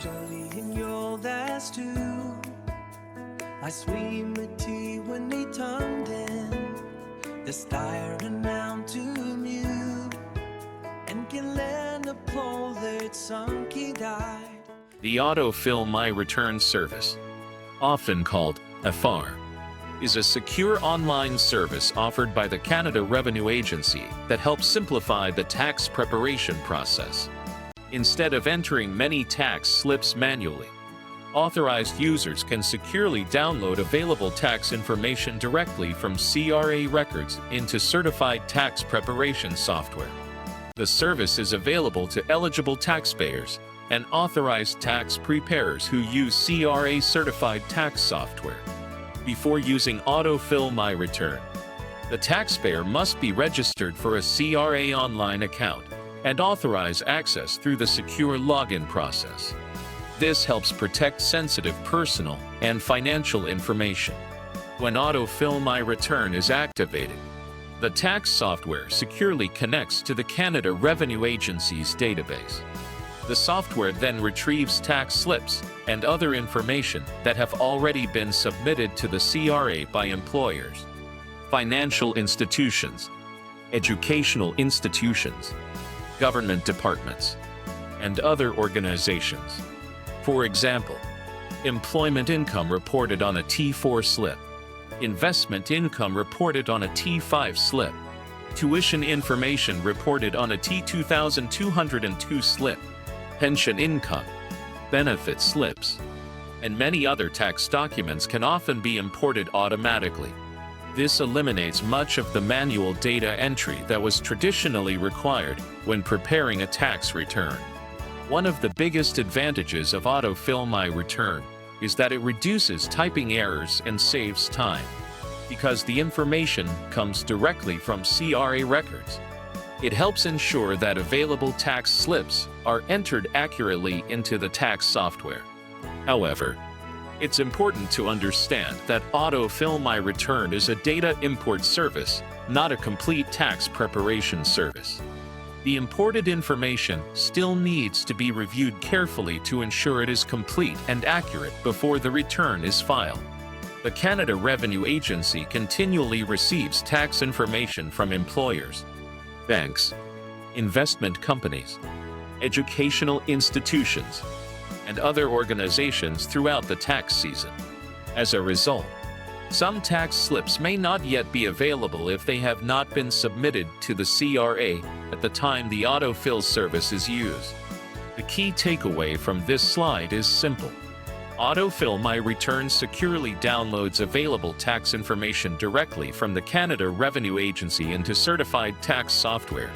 studying your last two. I swim med when turned in. The staring out to mute. And can learn the pole that sunk he died. The Auto-fill My Return service, often called FR, is a secure online service offered by the Canada Revenue Agency that helps simplify the tax preparation process. Instead of entering many tax slips manually, authorized users can securely download available tax information directly from CRA records into certified tax preparation software. The service is available to eligible taxpayers and authorized tax preparers who use CRA certified tax software. Before using Auto-fill My Return, the taxpayer must be registered for a CRA online account and authorize access through the secure login process. This helps protect sensitive personal and financial information. When Auto-fill My Return is activated, the tax software securely connects to the Canada Revenue Agency's database. The software then retrieves tax slips and other information that have already been submitted to the CRA by employers, financial institutions, educational institutions, government departments, and other organizations. For example, employment income reported on a T4 slip, investment income reported on a T5 slip, tuition information reported on a T2202 slip, pension income, benefit slips, and many other tax documents can often be imported automatically. This eliminates much of the manual data entry that was traditionally required when preparing a tax return. One of the biggest advantages of Auto-fill My Return is that it reduces typing errors and saves time, because the information comes directly from CRA records. It helps ensure that available tax slips are entered accurately into the tax software. However, it's important to understand that Auto-fill My Return is a data import service, not a complete tax preparation service. The imported information still needs to be reviewed carefully to ensure it is complete and accurate before the return is filed. The Canada Revenue Agency continually receives tax information from employers, banks, investment companies, educational institutions, and other organizations throughout the tax season. As a result, some tax slips may not yet be available if they have not been submitted to the CRA at the time the Auto-fill service is used. The key takeaway from this slide is simple. Auto-fill My Return securely downloads available tax information directly from the Canada Revenue Agency into certified tax software,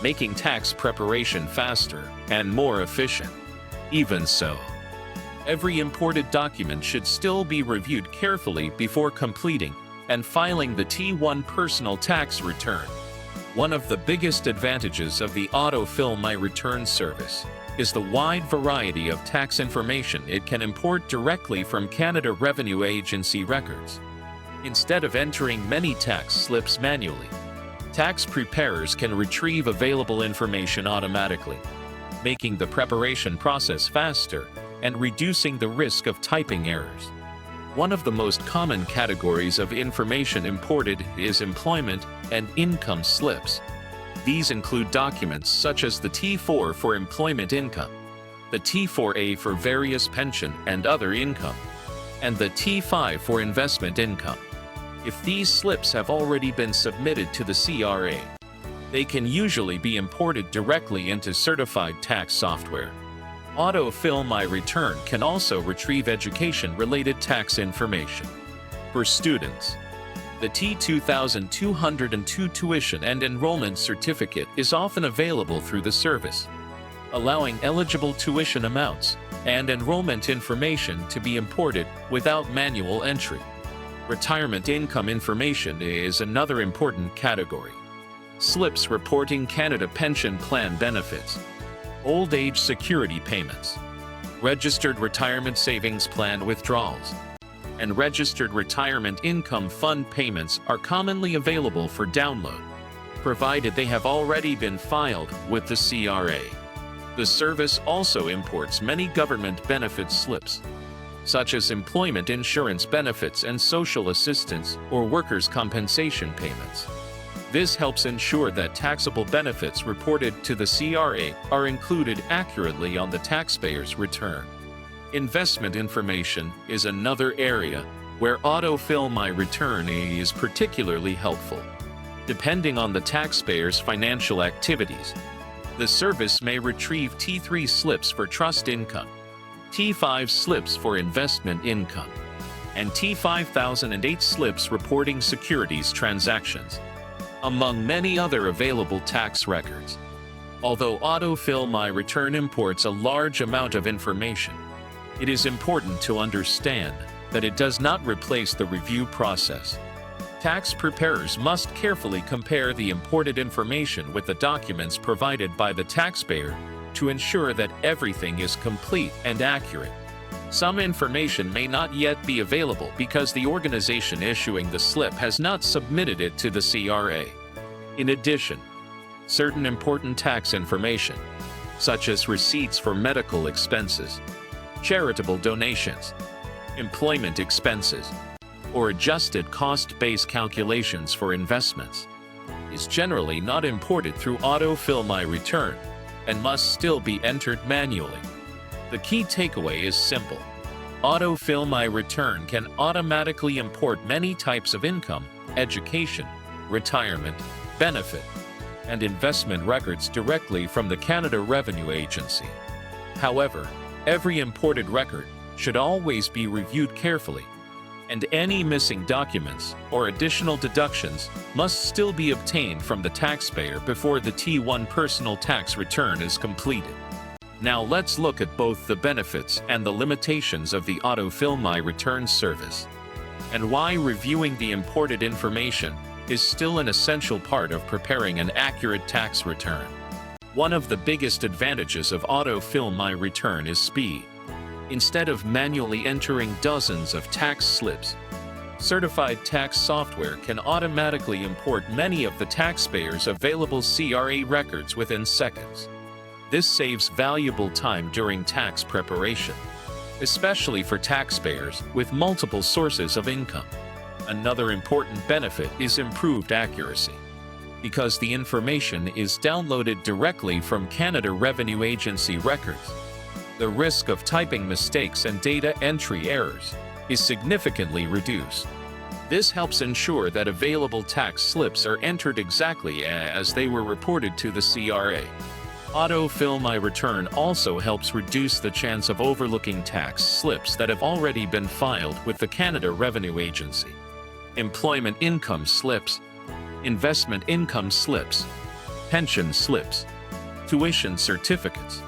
making tax preparation faster and more efficient. Even so, every imported document should still be reviewed carefully before completing and filing the T1 personal tax return. One of the biggest advantages of the Auto-fill My Return service is the wide variety of tax information it can import directly from Canada Revenue Agency records. Instead of entering many tax slips manually, tax preparers can retrieve available information automatically, making the preparation process faster and reducing the risk of typing errors. One of the most common categories of information imported is employment and income slips. These include documents such as the T4 for employment income, the T4A for various pension and other income, and the T5 for investment income. If these slips have already been submitted to the CRA, they can usually be imported directly into certified tax software. Auto-fill My Return can also retrieve education-related tax information. For students, the T2202 tuition and enrollment certificate is often available through the service, allowing eligible tuition amounts and enrollment information to be imported without manual entry. Retirement income information is another important category. Slips reporting Canada Pension Plan benefits, old age security payments, registered retirement savings plan withdrawals, and registered retirement income fund payments are commonly available for download, provided they have already been filed with the CRA. The service also imports many government benefit slips, such as employment insurance benefits and social assistance or workers' compensation payments. This helps ensure that taxable benefits reported to the CRA are included accurately on the taxpayer's return. Investment information is another area where Auto-fill My Return is particularly helpful. Depending on the taxpayer's financial activities, the service may retrieve T3 slips for trust income, T5 slips for investment income, and T5008 slips reporting securities transactions, among many other available tax records. Although Auto-fill My Return imports a large amount of information, it is important to understand that it does not replace the review process. Tax preparers must carefully compare the imported information with the documents provided by the taxpayer to ensure that everything is complete and accurate. Some information may not yet be available because the organization issuing the slip has not submitted it to the CRA. In addition, certain important tax information, such as receipts for medical expenses, charitable donations, employment expenses, or adjusted cost-based calculations for investments, is generally not imported through Auto-fill My Return and must still be entered manually. The key takeaway is simple. Auto-fill My Return can automatically import many types of income, education, retirement, benefit, and investment records directly from the Canada Revenue Agency. However, every imported record should always be reviewed carefully, and any missing documents or additional deductions must still be obtained from the taxpayer before the T1 personal tax return is completed. Now let's look at both the benefits and the limitations of the Auto-fill My Return service, and why reviewing the imported information is still an essential part of preparing an accurate tax return. One of the biggest advantages of Auto-fill My Return is speed. Instead of manually entering dozens of tax slips, certified tax software can automatically import many of the taxpayer's available CRA records within seconds. This saves valuable time during tax preparation, especially for taxpayers with multiple sources of income. Another important benefit is improved accuracy. Because the information is downloaded directly from Canada Revenue Agency records, the risk of typing mistakes and data entry errors is significantly reduced. This helps ensure that available tax slips are entered exactly as they were reported to the CRA. Auto-fill My Return also helps reduce the chance of overlooking tax slips that have already been filed with the Canada Revenue Agency. Employment income slips, investment income slips, pension slips, tuition certificates,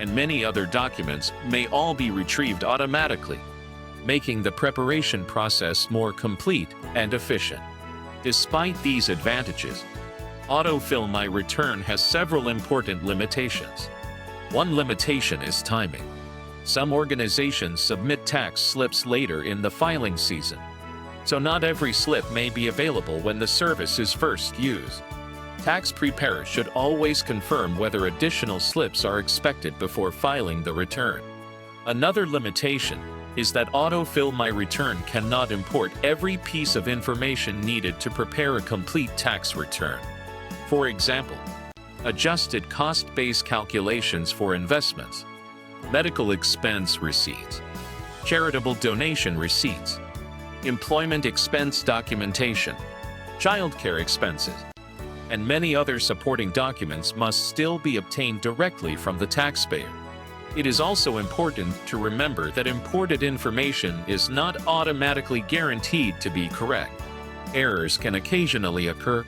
and many other documents may all be retrieved automatically, making the preparation process more complete and efficient. Despite these advantages, Auto-fill My Return has several important limitations. One limitation is timing. Some organizations submit tax slips later in the filing season, so not every slip may be available when the service is first used. Tax preparers should always confirm whether additional slips are expected before filing the return. Another limitation is that Auto-fill My Return cannot import every piece of information needed to prepare a complete tax return. For example, adjusted cost-based calculations for investments, medical expense receipts, charitable donation receipts, employment expense documentation, childcare expenses, and many other supporting documents must still be obtained directly from the taxpayer. It is also important to remember that imported information is not automatically guaranteed to be correct. Errors can occasionally occur,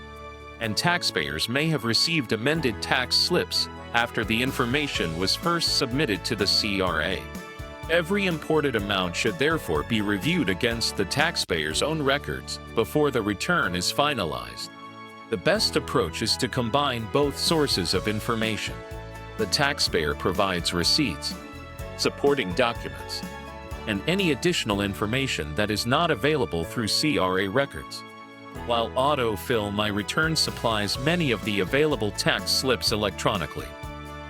and taxpayers may have received amended tax slips after the information was first submitted to the CRA. Every imported amount should therefore be reviewed against the taxpayer's own records before the return is finalized. The best approach is to combine both sources of information. The taxpayer provides receipts, supporting documents, and any additional information that is not available through CRA records. While Auto-fill My Return supplies many of the available tax slips electronically,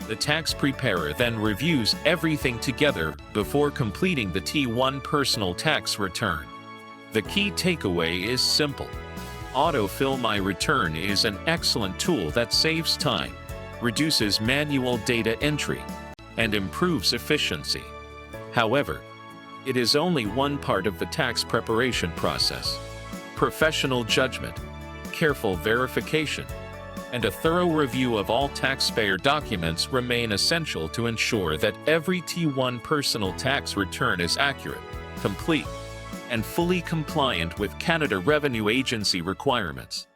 The tax preparer then reviews everything together before completing the T1 personal tax return. The key takeaway is simple. Auto-fill My Return is an excellent tool that saves time, reduces manual data entry, and improves efficiency. However, it is only one part of the tax preparation process. Professional judgment, careful verification, and a thorough review of all taxpayer documents remain essential to ensure that every T1 personal tax return is accurate, complete, and fully compliant with Canada Revenue Agency requirements.